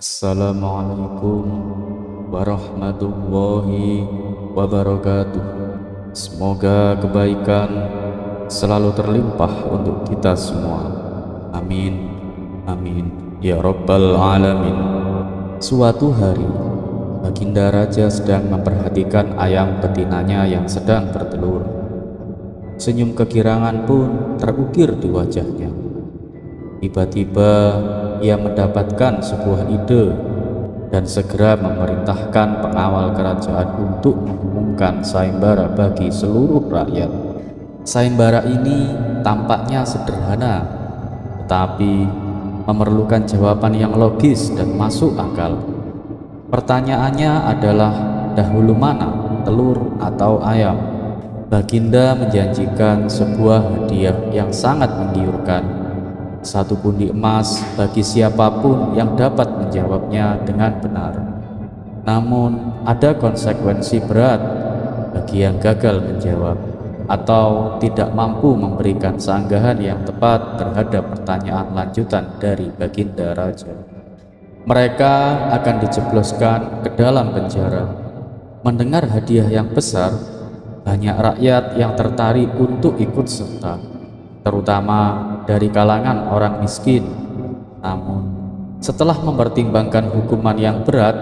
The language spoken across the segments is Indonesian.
Assalamualaikum warahmatullahi wabarakatuh. Semoga kebaikan selalu terlimpah untuk kita semua. Amin, amin, ya Rabbal Alamin. Suatu hari, Baginda Raja sedang memperhatikan ayam betinanya yang sedang bertelur. Senyum kegirangan pun terukir di wajahnya. Tiba-tiba ia mendapatkan sebuah ide dan segera memerintahkan pengawal kerajaan untuk mengumumkan sayembara bagi seluruh rakyat. Sayembara ini tampaknya sederhana, tetapi memerlukan jawaban yang logis dan masuk akal. Pertanyaannya adalah, dahulu mana, telur atau ayam? Baginda menjanjikan sebuah hadiah yang sangat menggiurkan, satu pundi emas bagi siapapun yang dapat menjawabnya dengan benar. Namun ada konsekuensi berat bagi yang gagal menjawab atau tidak mampu memberikan sanggahan yang tepat terhadap pertanyaan lanjutan dari Baginda Raja. Mereka akan dijebloskan ke dalam penjara. Mendengar hadiah yang besar, banyak rakyat yang tertarik untuk ikut serta, terutama dari kalangan orang miskin. Namun setelah mempertimbangkan hukuman yang berat,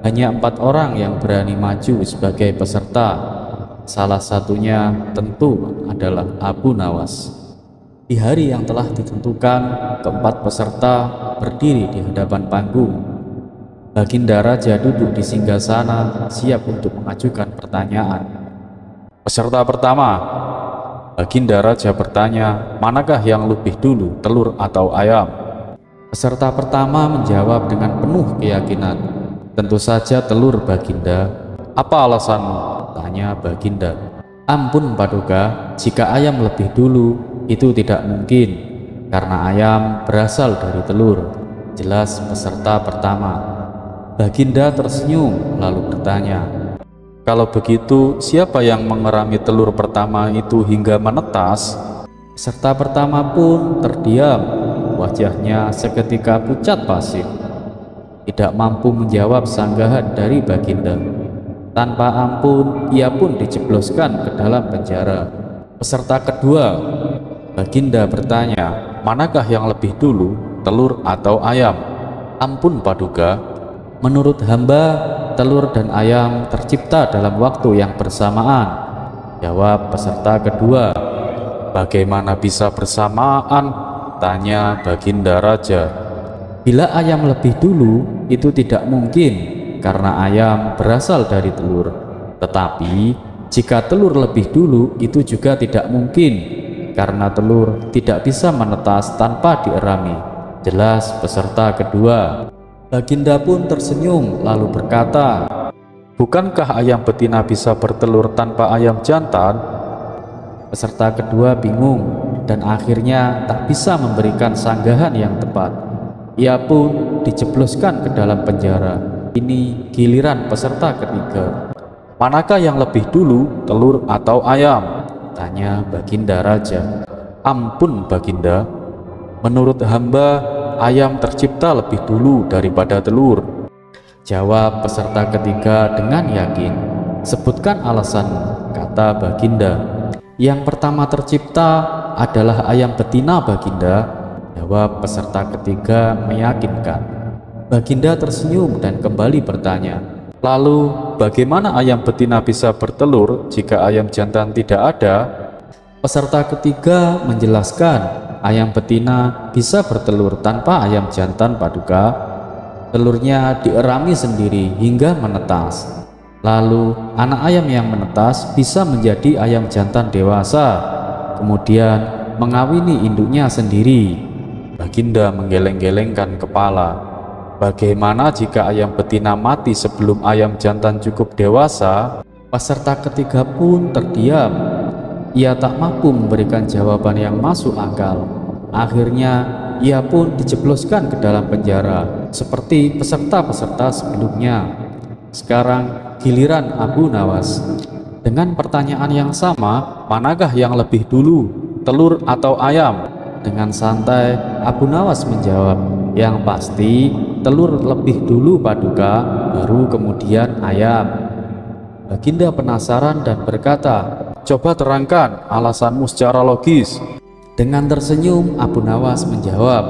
hanya 4 orang yang berani maju sebagai peserta. Salah satunya tentu adalah Abu Nawas. Di hari yang telah ditentukan, keempat peserta berdiri di hadapan panggung. Baginda Raja duduk di singgasana siap untuk mengajukan pertanyaan. Peserta pertama, Baginda Raja bertanya, manakah yang lebih dulu, telur atau ayam? Peserta pertama menjawab dengan penuh keyakinan, tentu saja telur, Baginda. Apa alasanmu? Tanya Baginda. Ampun Paduka, jika ayam lebih dulu, itu tidak mungkin, karena ayam berasal dari telur, jelas peserta pertama. Baginda tersenyum lalu bertanya, kalau begitu, siapa yang mengerami telur pertama itu hingga menetas? Peserta pertama pun terdiam, wajahnya seketika pucat pasif, tidak mampu menjawab sanggahan dari Baginda. Tanpa ampun, ia pun dijebloskan ke dalam penjara. Peserta kedua, Baginda bertanya, manakah yang lebih dulu, telur atau ayam? Ampun Paduka, menurut hamba, telur dan ayam tercipta dalam waktu yang bersamaan. Jawab peserta kedua. Bagaimana bisa bersamaan? Tanya Baginda Raja. Bila ayam lebih dulu, itu tidak mungkin, karena ayam berasal dari telur. Tetapi jika telur lebih dulu, itu juga tidak mungkin, karena telur tidak bisa menetas tanpa dierami, jelas peserta kedua. Baginda pun tersenyum lalu berkata, bukankah ayam betina bisa bertelur tanpa ayam jantan? Peserta kedua bingung dan akhirnya tak bisa memberikan sanggahan yang tepat. Ia pun dijebloskan ke dalam penjara. Ini giliran peserta ketiga. Manakah yang lebih dulu, telur atau ayam? Tanya Baginda Raja. Ampun Baginda, menurut hamba ayam tercipta lebih dulu daripada telur. Jawab peserta ketiga dengan yakin. Sebutkan alasanmu, kata Baginda. Yang pertama tercipta adalah ayam betina, Baginda. Jawab peserta ketiga meyakinkan. Baginda tersenyum dan kembali bertanya, lalu bagaimana ayam betina bisa bertelur jika ayam jantan tidak ada? Peserta ketiga menjelaskan, ayam betina bisa bertelur tanpa ayam jantan, Paduka. Telurnya dierami sendiri hingga menetas. Lalu anak ayam yang menetas bisa menjadi ayam jantan dewasa, kemudian mengawini induknya sendiri. Baginda menggeleng-gelengkan kepala. Bagaimana jika ayam betina mati sebelum ayam jantan cukup dewasa? Peserta ketiga pun terdiam. Ia tak mampu memberikan jawaban yang masuk akal. Akhirnya ia pun dijebloskan ke dalam penjara seperti peserta-peserta sebelumnya. Sekarang giliran Abu Nawas. Dengan pertanyaan yang sama, manakah yang lebih dulu, telur atau ayam? Dengan santai Abu Nawas menjawab, Yang pasti telur lebih dulu Paduka, baru kemudian ayam. Baginda penasaran dan berkata, "Coba terangkan alasanmu secara logis." Dengan tersenyum Abu Nawas menjawab,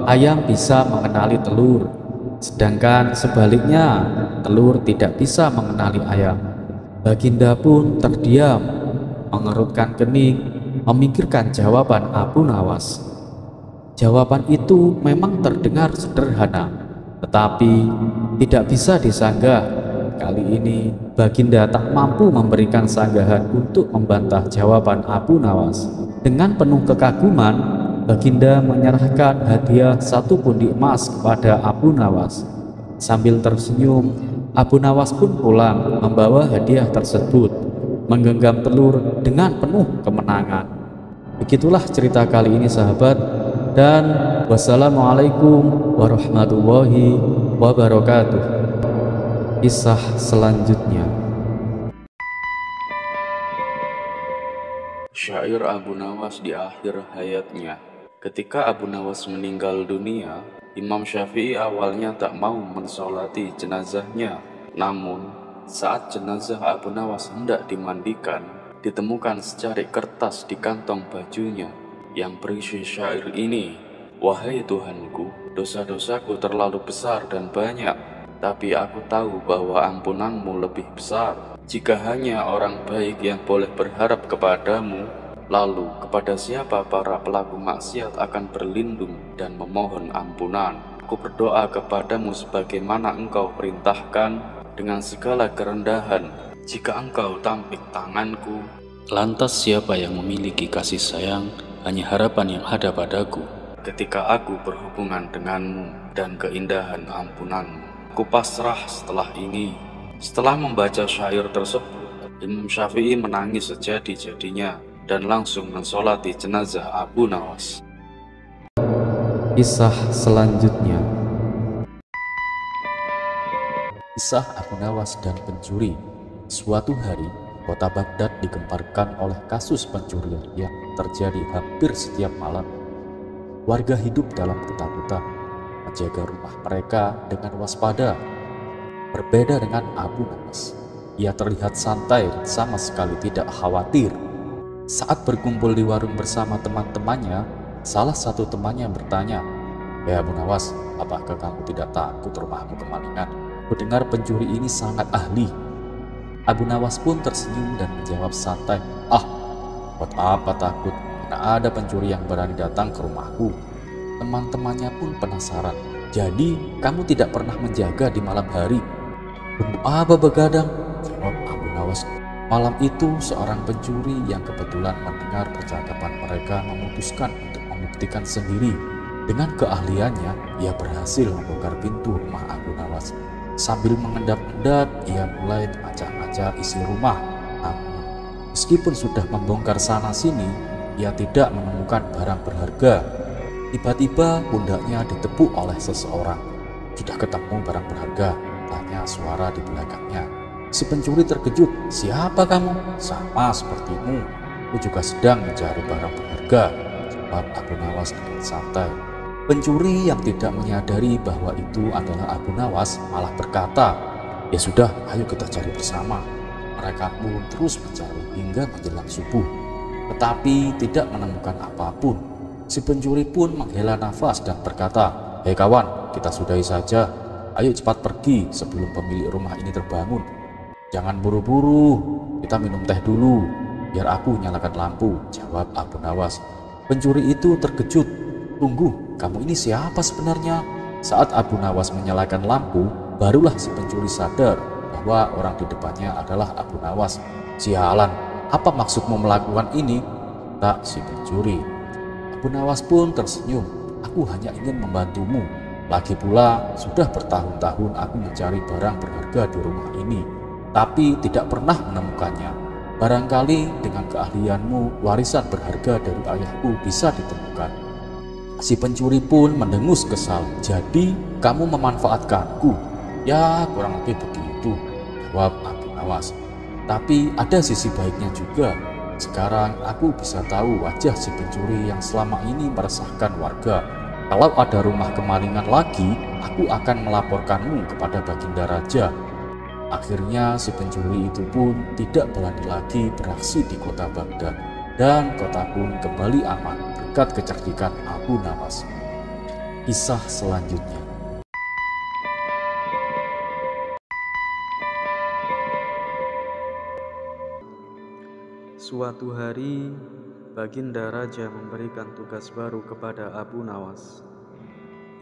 "Ayam bisa mengenali telur, sedangkan sebaliknya telur tidak bisa mengenali ayam." Baginda pun terdiam, mengerutkan kening, memikirkan jawaban Abu Nawas. Jawaban itu memang terdengar sederhana, tetapi tidak bisa disanggah. Kali ini Baginda tak mampu memberikan sanggahan untuk membantah jawaban Abu Nawas. Dengan penuh kekaguman, Baginda menyerahkan hadiah 1 pundi emas kepada Abu Nawas. Sambil tersenyum, Abu Nawas pun pulang membawa hadiah tersebut, menggenggam telur dengan penuh kemenangan. Begitulah cerita kali ini sahabat, dan wassalamualaikum warahmatullahi wabarakatuh. Kisah selanjutnya. Syair Abu Nawas di akhir hayatnya. Ketika Abu Nawas meninggal dunia, Imam Syafi'i awalnya tak mau mensolati jenazahnya. Namun, saat jenazah Abu Nawas hendak dimandikan, ditemukan secarik kertas di kantong bajunya yang berisi syair ini. "Wahai Tuhanku, dosa-dosaku terlalu besar dan banyak, tapi aku tahu bahwa ampunanmu lebih besar. Jika hanya orang baik yang boleh berharap kepadamu, lalu kepada siapa para pelaku maksiat akan berlindung dan memohon ampunan? Aku berdoa kepadamu sebagaimana engkau perintahkan dengan segala kerendahan. Jika engkau tampik tanganku, lantas siapa yang memiliki kasih sayang? Hanya harapan yang ada padaku ketika aku berhubungan denganmu dan keindahan ampunanmu. Ku pasrah setelah ini." Setelah membaca syair tersebut, Imam Syafi'i menangis sejadi-jadinya dan langsung mensolati jenazah Abu Nawas. Kisah selanjutnya. Kisah Abu Nawas dan pencuri. Suatu hari, kota Baghdad digemparkan oleh kasus pencurian yang terjadi hampir setiap malam. Warga hidup dalam ketakutan, menjaga rumah mereka dengan waspada. Berbeda dengan Abu Nawas, ia terlihat santai dan sama sekali tidak khawatir. Saat berkumpul di warung bersama teman-temannya, salah satu temannya bertanya, "Hei Abu Nawas, apakah kamu tidak takut rumahmu kemalingan? Kudengar pencuri ini sangat ahli." Abu Nawas pun tersenyum dan menjawab santai, "Buat apa takut? Mana ada pencuri yang berani datang ke rumahku." Teman-temannya pun penasaran, "Jadi kamu tidak pernah menjaga di malam hari?" "Untuk apa begadang?" jawab Abu Nawas. Malam itu seorang pencuri yang kebetulan mendengar percakapan mereka memutuskan untuk membuktikan sendiri. Dengan keahliannya, ia berhasil membongkar pintu rumah Abu Nawas. Sambil mengendap-endap, ia mulai mengacak-acak isi rumah. Namun, meskipun sudah membongkar sana-sini, ia tidak menemukan barang berharga. Tiba-tiba pundaknya ditepuk oleh seseorang. "Sudah ketemu barang berharga?" tanya suara di belakangnya. Si pencuri terkejut. "Siapa kamu?" "Sama sepertimu. Aku juga sedang mencari barang berharga," jawab Abu Nawas dengan santai. Pencuri yang tidak menyadari bahwa itu adalah Abu Nawas malah berkata, "Ya sudah, ayo kita cari bersama." Mereka pun terus mencari hingga menjelang subuh, tetapi tidak menemukan apapun. Si pencuri pun menghela nafas dan berkata, "Hei kawan, kita sudahi saja. Ayo cepat pergi sebelum pemilik rumah ini terbangun. Jangan buru-buru, kita minum teh dulu, biar aku nyalakan lampu," jawab Abu Nawas. Pencuri itu terkejut. "Tunggu, kamu ini siapa sebenarnya?" Saat Abu Nawas menyalakan lampu, barulah si pencuri sadar bahwa orang di depannya adalah Abu Nawas. "Sialan, apa maksudmu melakukan ini?" tak si pencuri. Abu Nawas pun tersenyum. "Aku hanya ingin membantumu. Lagi pula, sudah bertahun-tahun aku mencari barang berharga di rumah ini, tapi tidak pernah menemukannya. Barangkali dengan keahlianmu, warisan berharga dari ayahku bisa ditemukan." Si pencuri pun mendengus kesal. "Jadi kamu memanfaatkanku?" "Ya, kurang lebih begitu," jawab Abu Nawas. "Tapi ada sisi baiknya juga. Sekarang aku bisa tahu wajah si pencuri yang selama ini meresahkan warga. Kalau ada rumah kemalingan lagi, aku akan melaporkanmu kepada Baginda Raja. Akhirnya si pencuri itu pun tidak berani lagi beraksi di kota Baghdad, dan kota pun kembali aman berkat kecerdikan Abu Nawas. Kisah selanjutnya. Suatu hari, Baginda Raja memberikan tugas baru kepada Abu Nawas.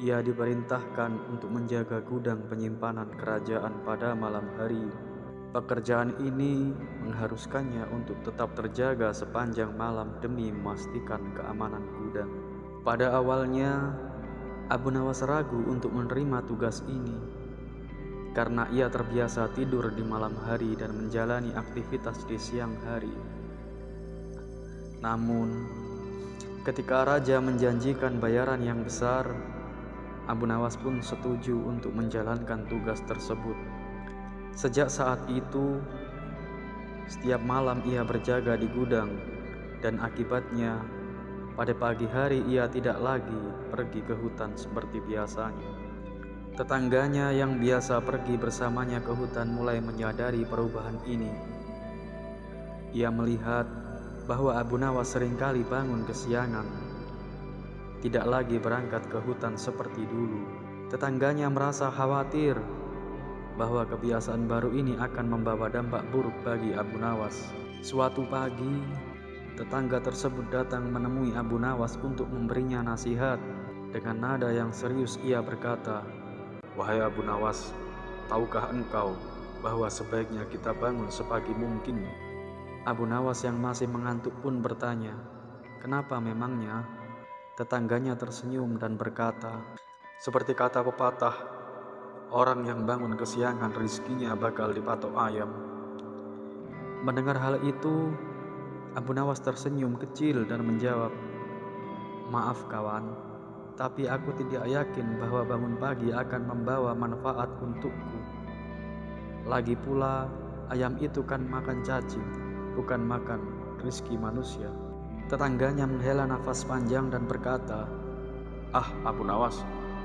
Ia diperintahkan untuk menjaga gudang penyimpanan kerajaan pada malam hari. Pekerjaan ini mengharuskannya untuk tetap terjaga sepanjang malam demi memastikan keamanan gudang. Pada awalnya, Abu Nawas ragu untuk menerima tugas ini karena ia terbiasa tidur di malam hari dan menjalani aktivitas di siang hari. Namun, ketika raja menjanjikan bayaran yang besar, Abu Nawas pun setuju untuk menjalankan tugas tersebut. Sejak saat itu, setiap malam ia berjaga di gudang, dan akibatnya pada pagi hari ia tidak lagi pergi ke hutan seperti biasanya. Tetangganya yang biasa pergi bersamanya ke hutan mulai menyadari perubahan ini. Ia melihat bahwa Abu Nawas seringkali bangun kesiangan, tidak lagi berangkat ke hutan seperti dulu. Tetangganya merasa khawatir bahwa kebiasaan baru ini akan membawa dampak buruk bagi Abu Nawas. Suatu pagi, tetangga tersebut datang menemui Abu Nawas untuk memberinya nasihat. Dengan nada yang serius ia berkata, "Wahai Abu Nawas, tahukah engkau bahwa sebaiknya kita bangun sepagi mungkin?" Abu Nawas yang masih mengantuk pun bertanya, "Kenapa memangnya?" Tetangganya tersenyum dan berkata, "Seperti kata pepatah, orang yang bangun kesiangan rizkinya bakal dipatok ayam." Mendengar hal itu, Abu Nawas tersenyum kecil dan menjawab, "Maaf kawan, tapi aku tidak yakin bahwa bangun pagi akan membawa manfaat untukku. Lagi pula, ayam itu kan makan cacing, bukan makan rizki manusia." Tetangganya menghela nafas panjang dan berkata, "Ah, Abu Nawas,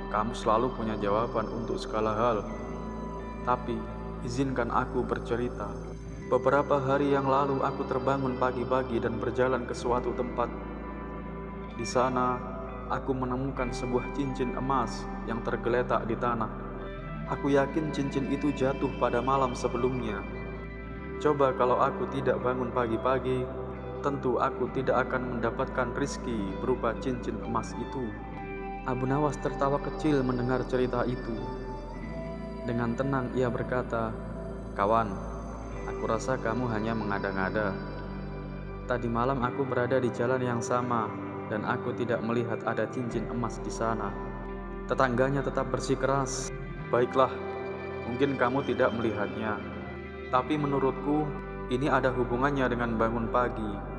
kamu selalu punya jawaban untuk segala hal. Tapi, izinkan aku bercerita. Beberapa hari yang lalu aku terbangun pagi-pagi dan berjalan ke suatu tempat. Di sana, aku menemukan sebuah cincin emas yang tergeletak di tanah. Aku yakin cincin itu jatuh pada malam sebelumnya. Coba kalau aku tidak bangun pagi-pagi, tentu aku tidak akan mendapatkan rizki berupa cincin emas itu." Abu Nawas tertawa kecil mendengar cerita itu. Dengan tenang ia berkata, "Kawan, aku rasa kamu hanya mengada-ngada. Tadi malam aku berada di jalan yang sama dan aku tidak melihat ada cincin emas di sana." Tetangganya tetap bersikeras, "Baiklah, mungkin kamu tidak melihatnya. Tapi menurutku, ini ada hubungannya dengan bangun pagi.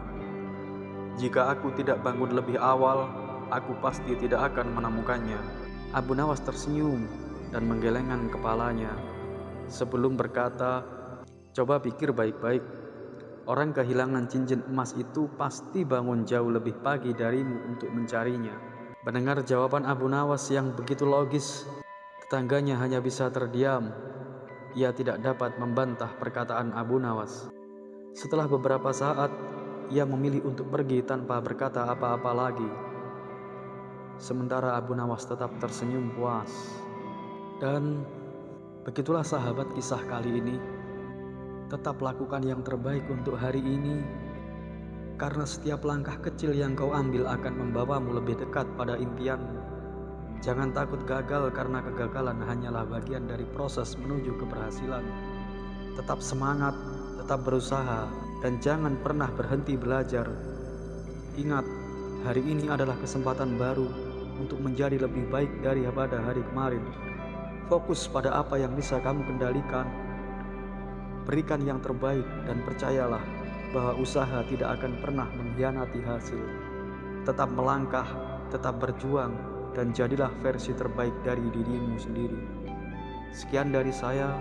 Jika aku tidak bangun lebih awal, aku pasti tidak akan menemukannya." Abu Nawas tersenyum dan menggelengkan kepalanya sebelum berkata, "Coba pikir baik-baik. Orang kehilangan cincin emas itu pasti bangun jauh lebih pagi darimu untuk mencarinya." Mendengar jawaban Abu Nawas yang begitu logis, tetangganya hanya bisa terdiam. Ia tidak dapat membantah perkataan Abu Nawas. Setelah beberapa saat, ia memilih untuk pergi tanpa berkata apa-apa lagi. Sementara Abu Nawas tetap tersenyum puas. Dan begitulah sahabat kisah kali ini. Tetap lakukan yang terbaik untuk hari ini, karena setiap langkah kecil yang kau ambil akan membawamu lebih dekat pada impianmu. Jangan takut gagal, karena kegagalan hanyalah bagian dari proses menuju keberhasilan. Tetap semangat, tetap berusaha, dan jangan pernah berhenti belajar. Ingat, hari ini adalah kesempatan baru untuk menjadi lebih baik daripada hari kemarin. Fokus pada apa yang bisa kamu kendalikan. Berikan yang terbaik dan percayalah bahwa usaha tidak akan pernah mengkhianati hasil. Tetap melangkah, tetap berjuang, dan jadilah versi terbaik dari dirimu sendiri. Sekian dari saya,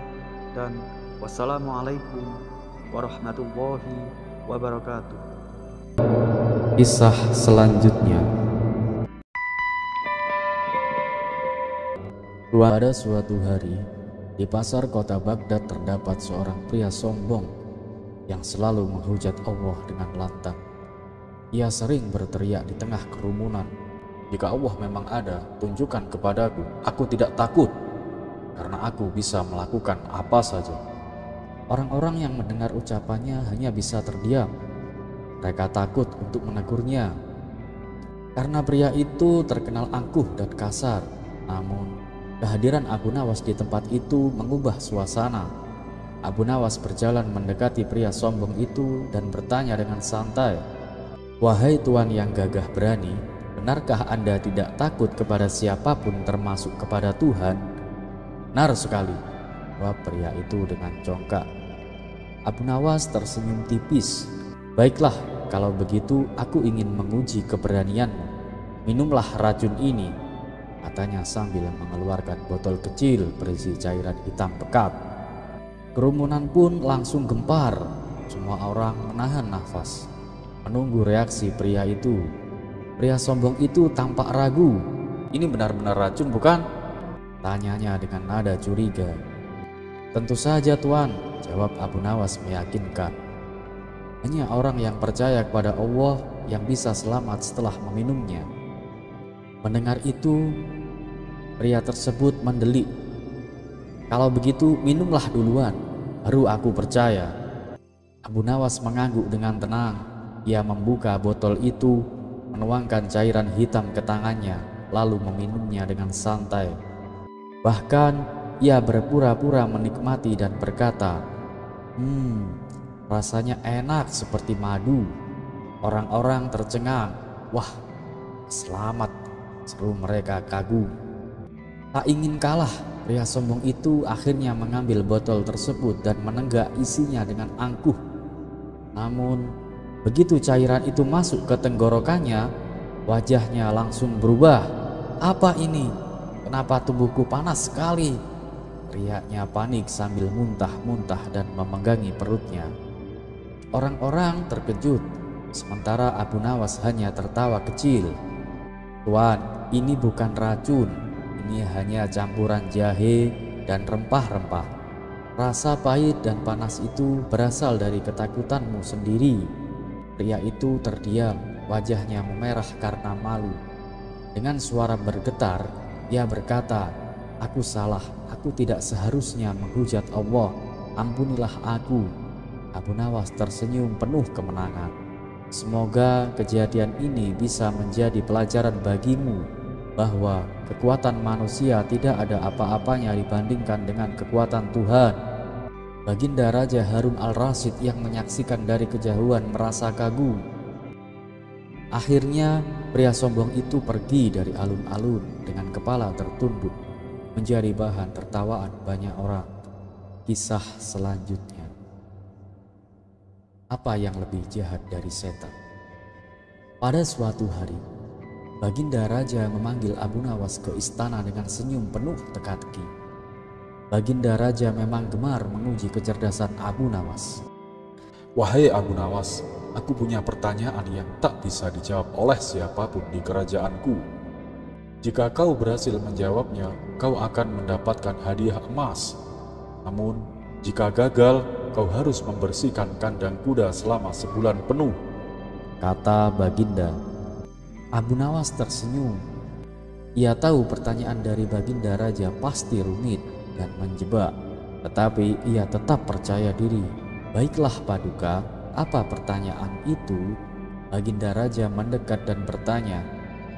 dan wassalamualaikum warahmatullahi wabarakatuh. Kisah selanjutnya. Pada suatu hari, di pasar kota Baghdad terdapat seorang pria sombong yang selalu menghujat Allah dengan lantang. Ia sering berteriak di tengah kerumunan, "Jika Allah memang ada, tunjukkan kepadaku. Aku tidak takut, karena aku bisa melakukan apa saja." Orang-orang yang mendengar ucapannya hanya bisa terdiam. Mereka takut untuk menegurnya, karena pria itu terkenal angkuh dan kasar. Namun, kehadiran Abu Nawas di tempat itu mengubah suasana. Abu Nawas berjalan mendekati pria sombong itu dan bertanya dengan santai, "Wahai tuan yang gagah berani, benarkah Anda tidak takut kepada siapapun termasuk kepada Tuhan?" "Benar sekali," jawab pria itu dengan congkak. Abu Nawas tersenyum tipis. "Baiklah, kalau begitu aku ingin menguji keberanianmu. Minumlah racun ini," katanya sambil mengeluarkan botol kecil berisi cairan hitam pekat. Kerumunan pun langsung gempar. Semua orang menahan nafas, menunggu reaksi pria itu. Pria sombong itu tampak ragu. "Ini benar-benar racun, bukan?" tanyanya dengan nada curiga. "Tentu saja, Tuan," jawab Abu Nawas meyakinkan. "Hanya orang yang percaya kepada Allah yang bisa selamat setelah meminumnya." Mendengar itu, pria tersebut mendelik, "Kalau begitu minumlah duluan, baru aku percaya." Abu Nawas mengangguk dengan tenang. Ia membuka botol itu, menuangkan cairan hitam ke tangannya, lalu meminumnya dengan santai. Bahkan ia berpura-pura menikmati dan berkata, Rasanya enak seperti madu." Orang-orang tercengang. "Wah, selamat," seru mereka kagum. Tak ingin kalah, pria sombong itu akhirnya mengambil botol tersebut dan menenggak isinya dengan angkuh. Namun, begitu cairan itu masuk ke tenggorokannya, wajahnya langsung berubah. "Apa ini? Kenapa tubuhku panas sekali?" teriaknya panik sambil muntah-muntah dan memegangi perutnya. Orang-orang terkejut, sementara Abu Nawas hanya tertawa kecil. "Tuan, ini bukan racun. Ini hanya campuran jahe dan rempah-rempah. Rasa pahit dan panas itu berasal dari ketakutanmu sendiri." Pria itu terdiam, wajahnya memerah karena malu. Dengan suara bergetar, ia berkata, "Aku salah, aku tidak seharusnya menghujat Allah. Ampunilah aku." Abu Nawas tersenyum penuh kemenangan. "Semoga kejadian ini bisa menjadi pelajaran bagimu bahwa kekuatan manusia tidak ada apa-apanya dibandingkan dengan kekuatan Tuhan." Baginda Raja Harun al-Rasyid yang menyaksikan dari kejauhan merasa kagum. Akhirnya pria sombong itu pergi dari alun-alun dengan kepala tertunduk, menjadi bahan tertawaan banyak orang. Kisah selanjutnya. Apa yang lebih jahat dari setan? Pada suatu hari, Baginda Raja memanggil Abu Nawas ke istana dengan senyum penuh teka-teki. Baginda Raja memang gemar menguji kecerdasan Abu Nawas. "Wahai Abu Nawas, aku punya pertanyaan yang tak bisa dijawab oleh siapapun di kerajaanku. Jika kau berhasil menjawabnya, kau akan mendapatkan hadiah emas. Namun, jika gagal, kau harus membersihkan kandang kuda selama sebulan penuh," kata Baginda. Abu Nawas tersenyum. Ia tahu pertanyaan dari Baginda Raja pasti rumit dan menjebak, tetapi ia tetap percaya diri. "Baiklah Paduka, apa pertanyaan itu?" Baginda Raja mendekat dan bertanya,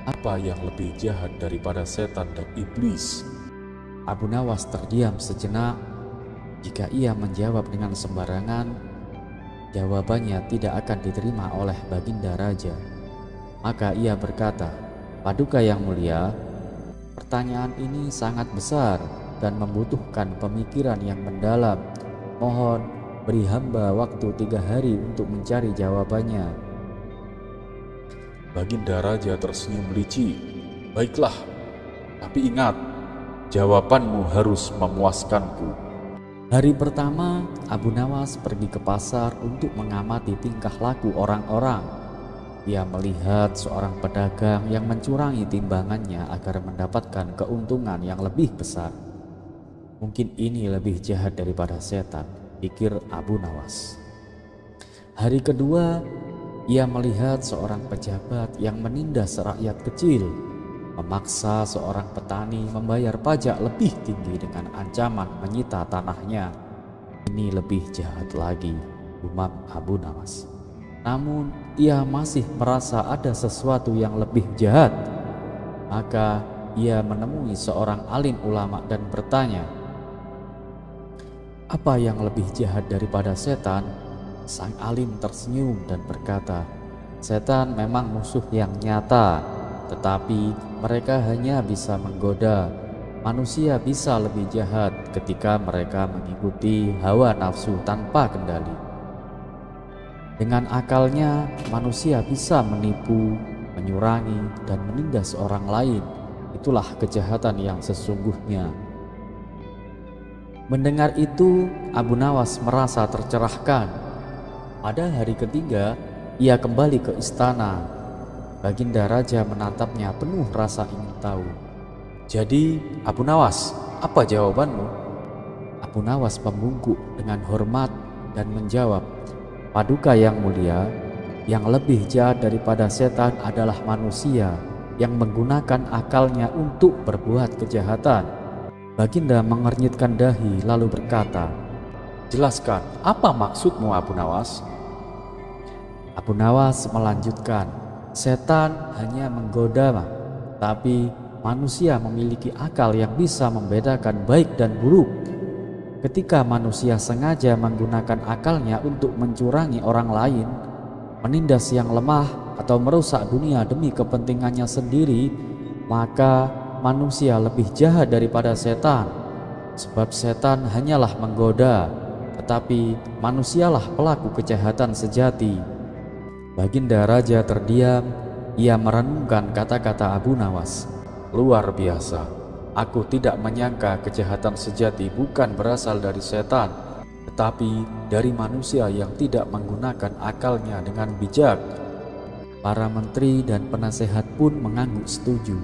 "Apa yang lebih jahat daripada setan dan iblis?" Abu Nawas terdiam sejenak. Jika ia menjawab dengan sembarangan, jawabannya tidak akan diterima oleh Baginda Raja. Maka ia berkata, "Paduka yang mulia, pertanyaan ini sangat besar dan membutuhkan pemikiran yang mendalam. Mohon beri hamba waktu 3 hari untuk mencari jawabannya." Baginda Raja tersenyum licik. "Baiklah, tapi ingat, jawabanmu harus memuaskanku." Hari pertama, Abu Nawas pergi ke pasar untuk mengamati tingkah laku orang-orang. ia melihat seorang pedagang yang mencurangi timbangannya agar mendapatkan keuntungan yang lebih besar. Mungkin ini lebih jahat daripada setan, pikir Abu Nawas. Hari kedua, ia melihat seorang pejabat yang menindas rakyat kecil, memaksa seorang petani membayar pajak lebih tinggi dengan ancaman menyita tanahnya. Ini lebih jahat lagi, umam Abu Nawas. Namun ia masih merasa ada sesuatu yang lebih jahat. Maka ia menemui seorang alim ulama dan bertanya, "Apa yang lebih jahat daripada setan?" Sang alim tersenyum dan berkata, "Setan memang musuh yang nyata, tetapi mereka hanya bisa menggoda. Manusia bisa lebih jahat ketika mereka mengikuti hawa nafsu tanpa kendali. Dengan akalnya, manusia bisa menipu, menyurangi, dan menindas orang lain. Itulah kejahatan yang sesungguhnya." Mendengar itu, Abu Nawas merasa tercerahkan. Pada hari ketiga, ia kembali ke istana. Baginda Raja menatapnya penuh rasa ingin tahu. "Jadi, Abu Nawas, apa jawabanmu?" Abu Nawas membungkuk dengan hormat dan menjawab, "Paduka yang mulia, yang lebih jahat daripada setan adalah manusia yang menggunakan akalnya untuk berbuat kejahatan." Baginda mengernyitkan dahi lalu berkata, "Jelaskan, apa maksudmu Abu Nawas?" Abu Nawas melanjutkan, "Setan hanya menggoda, tapi manusia memiliki akal yang bisa membedakan baik dan buruk. Ketika manusia sengaja menggunakan akalnya untuk mencurangi orang lain, menindas yang lemah, atau merusak dunia demi kepentingannya sendiri, maka manusia lebih jahat daripada setan. Sebab setan hanyalah menggoda, tetapi manusialah pelaku kejahatan sejati." Baginda Raja terdiam. Ia merenungkan kata-kata Abu Nawas. "Luar biasa. Aku tidak menyangka kejahatan sejati bukan berasal dari setan, tetapi dari manusia yang tidak menggunakan akalnya dengan bijak." Para menteri dan penasehat pun mengangguk setuju.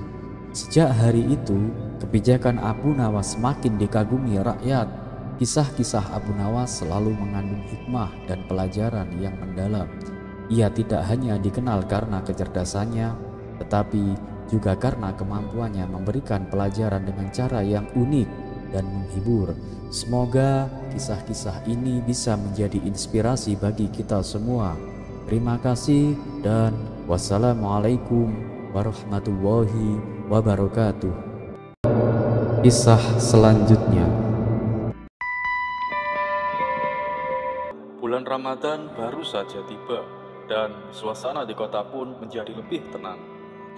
Sejak hari itu, kebijakan Abu Nawas semakin dikagumi rakyat. Kisah-kisah Abu Nawas selalu mengandung hikmah dan pelajaran yang mendalam. Ia tidak hanya dikenal karena kecerdasannya, tetapi juga karena kemampuannya memberikan pelajaran dengan cara yang unik dan menghibur. Semoga kisah-kisah ini bisa menjadi inspirasi bagi kita semua. Terima kasih dan wassalamualaikum warahmatullahi wabarakatuh. Kisah selanjutnya. Bulan Ramadan baru saja tiba dan suasana di kota pun menjadi lebih tenang.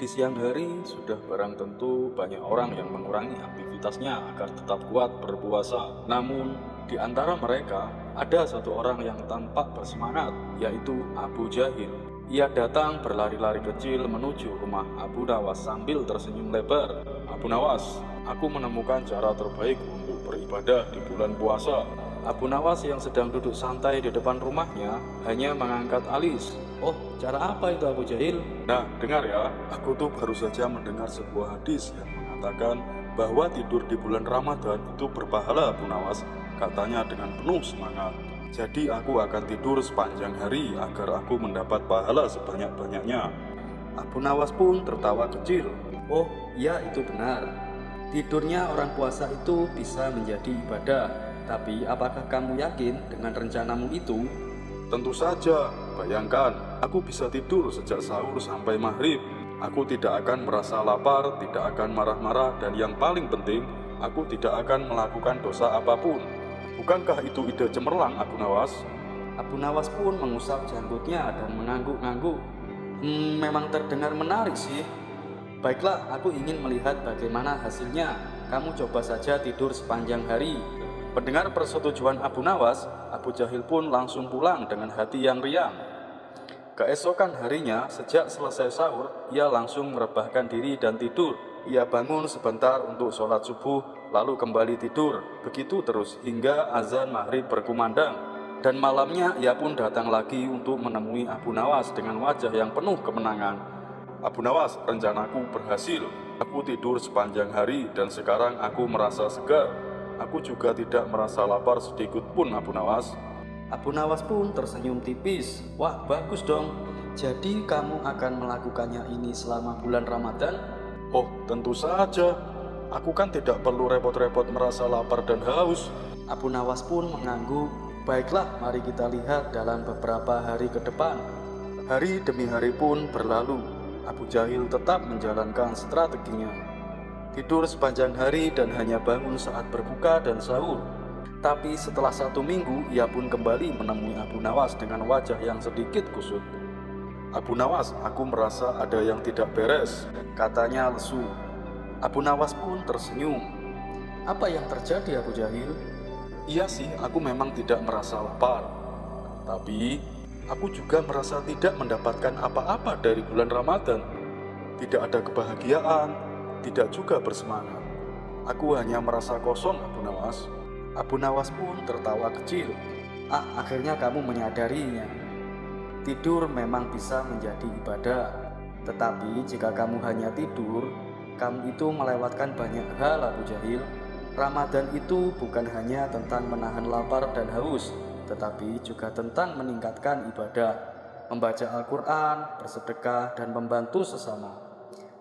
Di siang hari sudah barang tentu banyak orang yang mengurangi aktivitasnya agar tetap kuat berpuasa. Namun di antara mereka ada satu orang yang tampak bersemangat, yaitu Abu Jahil. Ia datang berlari-lari kecil menuju rumah Abu Nawas sambil tersenyum lebar. "Abu Nawas, aku menemukan cara terbaik untuk beribadah di bulan puasa." Abu Nawas yang sedang duduk santai di depan rumahnya hanya mengangkat alis. "Oh, cara apa itu Abu Jahil?" "Nah, dengar ya, aku tuh baru saja mendengar sebuah hadis yang mengatakan bahwa tidur di bulan Ramadan itu berpahala, Abu Nawas," katanya dengan penuh semangat. "Jadi aku akan tidur sepanjang hari agar aku mendapat pahala sebanyak-banyaknya." Abu Nawas pun tertawa kecil. "Oh, ya itu benar. Tidurnya orang puasa itu bisa menjadi ibadah. Tapi apakah kamu yakin dengan rencanamu itu?" "Tentu saja. Bayangkan, aku bisa tidur sejak sahur sampai maghrib. Aku tidak akan merasa lapar, tidak akan marah-marah, dan yang paling penting, aku tidak akan melakukan dosa apapun. Bukankah itu ide cemerlang, Abu Nawas?" Abu Nawas pun mengusap janggutnya dan mengangguk-angguk. Memang terdengar menarik sih. Baiklah, aku ingin melihat bagaimana hasilnya. Kamu coba saja tidur sepanjang hari." Mendengar persetujuan Abu Nawas, Abu Jahil pun langsung pulang dengan hati yang riang. Keesokan harinya, sejak selesai sahur, ia langsung merebahkan diri dan tidur. Ia bangun sebentar untuk sholat subuh, lalu kembali tidur. Begitu terus hingga azan maghrib berkumandang. Dan malamnya ia pun datang lagi untuk menemui Abu Nawas dengan wajah yang penuh kemenangan. Abu Nawas, rencanaku berhasil. Aku tidur sepanjang hari dan sekarang aku merasa segar. Aku juga tidak merasa lapar sedikit pun, Abu Nawas. Abu Nawas pun tersenyum tipis. Wah, bagus dong. Jadi kamu akan melakukannya ini selama bulan Ramadan? Oh, tentu saja. Aku kan tidak perlu repot-repot merasa lapar dan haus. Abu Nawas pun mengangguk. Baiklah, mari kita lihat dalam beberapa hari ke depan. Hari demi hari pun berlalu. Abu Jahil tetap menjalankan strateginya. Tidur sepanjang hari dan hanya bangun saat berbuka dan sahur. Tapi setelah 1 minggu, ia pun kembali menemui Abu Nawas dengan wajah yang sedikit kusut. Abu Nawas, aku merasa ada yang tidak beres, katanya lesu. Abu Nawas pun tersenyum. Apa yang terjadi, Abu Jahil? Iya sih, aku memang tidak merasa lapar. Tapi, aku juga merasa tidak mendapatkan apa-apa dari bulan Ramadan. Tidak ada kebahagiaan, tidak juga bersemangat. Aku hanya merasa kosong, Abu Nawas. Abu Nawas pun tertawa kecil. Akhirnya kamu menyadarinya. Tidur memang bisa menjadi ibadah. Tetapi jika kamu hanya tidur, kamu itu melewatkan banyak hal, Abu Jahil. Ramadan itu bukan hanya tentang menahan lapar dan haus, tetapi juga tentang meningkatkan ibadah, membaca Al-Quran, bersedekah, dan membantu sesama.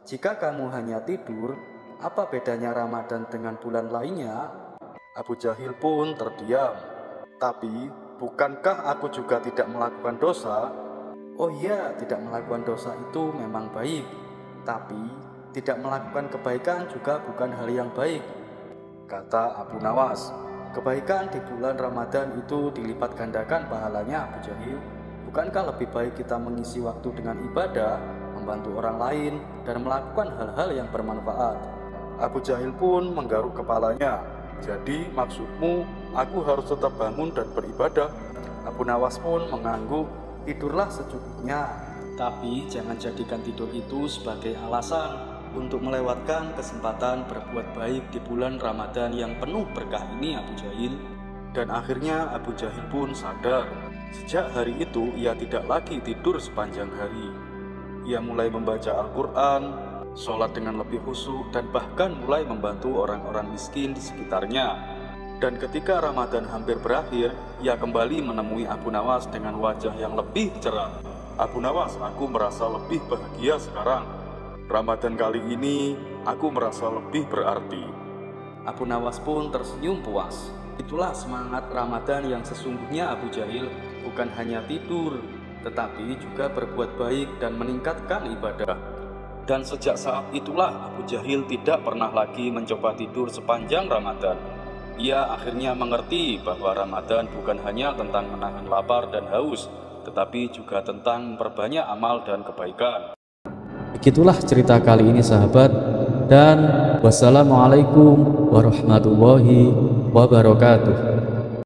Jika kamu hanya tidur, apa bedanya Ramadan dengan bulan lainnya? Abu Jahil pun terdiam. Tapi, bukankah aku juga tidak melakukan dosa? Oh iya, tidak melakukan dosa itu memang baik. Tapi, tidak melakukan kebaikan juga bukan hal yang baik, kata Abu Nawas. Kebaikan di bulan Ramadan itu dilipat gandakan pahalanya, Abu Jahil. Bukankah lebih baik kita mengisi waktu dengan ibadah, membantu orang lain, dan melakukan hal-hal yang bermanfaat? Abu Jahil pun menggaruk kepalanya. Jadi maksudmu aku harus tetap bangun dan beribadah? Abu Nawas pun mengangguk. Tidurlah secukupnya, tapi jangan jadikan tidur itu sebagai alasan untuk melewatkan kesempatan berbuat baik di bulan Ramadan yang penuh berkah ini, Abu Jahil. Dan akhirnya Abu Jahil pun sadar. Sejak hari itu ia tidak lagi tidur sepanjang hari. Ia mulai membaca Al-Quran, sholat dengan lebih khusyuk, dan bahkan mulai membantu orang-orang miskin di sekitarnya. Dan ketika Ramadan hampir berakhir, ia kembali menemui Abu Nawas dengan wajah yang lebih cerah. Abu Nawas, aku merasa lebih bahagia sekarang. Ramadan kali ini, aku merasa lebih berarti. Abu Nawas pun tersenyum puas. Itulah semangat Ramadan yang sesungguhnya, Abu Jahil. Bukan hanya tidur, tetapi juga berbuat baik dan meningkatkan ibadah. Dan sejak saat itulah Abu Jahil tidak pernah lagi mencoba tidur sepanjang Ramadan. Ia akhirnya mengerti bahwa Ramadan bukan hanya tentang menahan lapar dan haus, tetapi juga tentang memperbanyak amal dan kebaikan. Begitulah cerita kali ini, sahabat, dan wassalamualaikum warahmatullahi wabarakatuh.